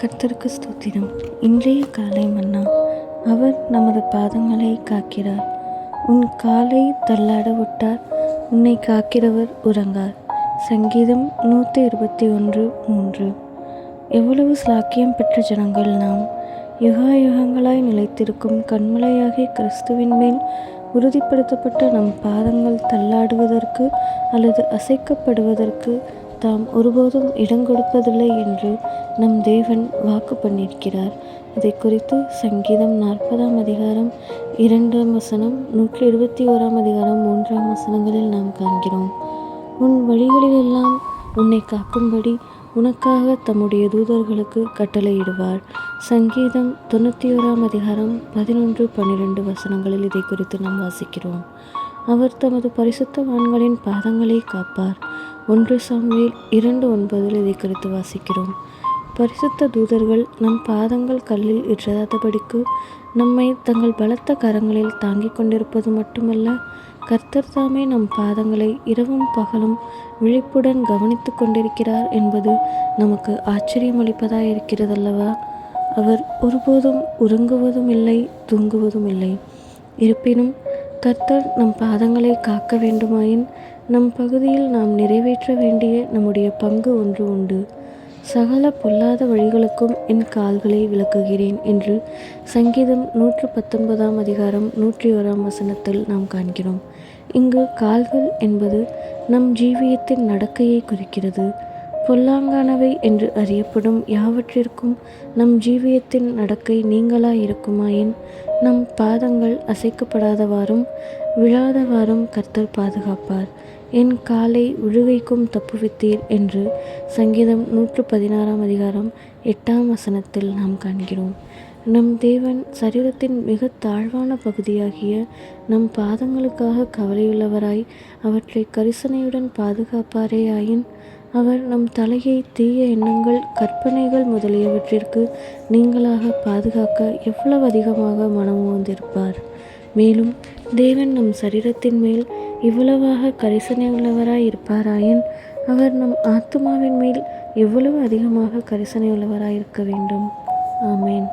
கர்த்தருக்கு ஸ்தோத்திரம். இன்றைய காலை மன்னா. அவர் நமது பாதங்களை காக்கிறார். உன் காலை தள்ளாட விட்டார், உன்னை காக்கிறவர் உறங்கார். சங்கீதம் 121:3. எவ்வளவு ஸ்லாக்கியம் பெற்ற ஜனங்கள் நாம்! யுகாயுகங்களாய் நிலைத்திருக்கும் கன்மலையாகிய கிறிஸ்துவின் மேல் உறுதிப்படுத்தப்பட்ட நம் பாதங்கள் தள்ளாடுவதற்கு அல்லது அசைக்கப்படுவதற்கு தாம் ஒருபோதும் இடங்கொடுப்பதில்லை என்று நம் தேவன் வாக்கு பண்ணியிருக்கிறார். இதை குறித்து சங்கீதம் 40 2 121 3 நாம் காண்கிறோம். உன் வழிகளிலெல்லாம் உன்னை காக்கும்படி உனக்காக தம்முடைய தூதர்களுக்கு கட்டளையிடுவார். சங்கீதம் 91 11-12 இதை குறித்து நாம் வாசிக்கிறோம். அவர் தமது பரிசுத்தவான்களின் பாதங்களை காப்பார். 1 சாமுவேல் 2:9 இதை குறித்து வாசிக்கிறோம். பரிசுத்த தூதர்கள் நம் பாதங்கள் கல்லில் இடராதபடிக்கு நம்மை தங்கள் பலத்த கரங்களில் தாங்கிக் கொண்டிருப்பது மட்டுமல்ல, கர்த்தர் தாமே நம் பாதங்களை இரவும் பகலும் விழிப்புடன் கவனித்து கொண்டிருக்கிறார் என்பது நமக்கு ஆச்சரியமளிப்பதாய் இருக்கிறதல்லவா? அவர் ஒருபோதும் உறங்குவதும் இல்லை, தூங்குவதும் இல்லை. இருப்பினும் கர்த்தர் நம் பாதங்களை காக்க வேண்டுமாயின் நம் பகுதியில் நாம் நிறைவேற்ற வேண்டிய நம்முடைய பங்கு ஒன்று உண்டு. சகல பொல்லாத வழிகளுக்கும் என் கால்களை விலக்குகிறேன் என்று சங்கீதம் 119 101 நாம் காண்கிறோம். இங்கு கால்கள் என்பது நம் ஜீவியத்தின் நடக்கையை குறிக்கிறது. பொல்லாங்கானவை என்று அறியப்படும் யாவற்றிற்கும் நம் ஜீவியத்தின் நடக்கை நீங்களாயிருக்குமாயின் நம் பாதங்கள் அசைக்கப்படாதவாறும் விழாதவாறும் கர்த்தர் பாதுகாப்பார். என் காலை விழுகைக்கும் தப்புவித்தீர் என்று சங்கீதம் 116 8 நாம் காண்கிறோம். நம் தேவன் சரீரத்தின் மிக தாழ்வான பகுதியாகிய நம் பாதங்களுக்காக கவலையுள்ளவராய் அவற்றை கரிசனையுடன் பாதுகாப்பாரேயாயின் அவர் நம் தலையை தீய எண்ணங்கள், கற்பனைகள் முதலியவற்றிற்கு நீங்களாக பாதுகாக்க எவ்வளவு அதிகமாக மனம் உவந்திருப்பார். மேலும் தேவன் நம் சரீரத்தின் மேல் இவ்வளவாக கரிசனை உள்ளவராய் இருப்பாராயின் அவர் நம் ஆத்துமாவின் மேல் எவ்வளவு அதிகமாக கரிசனை உள்ளவராய் இருக்க வேண்டும். ஆமேன்.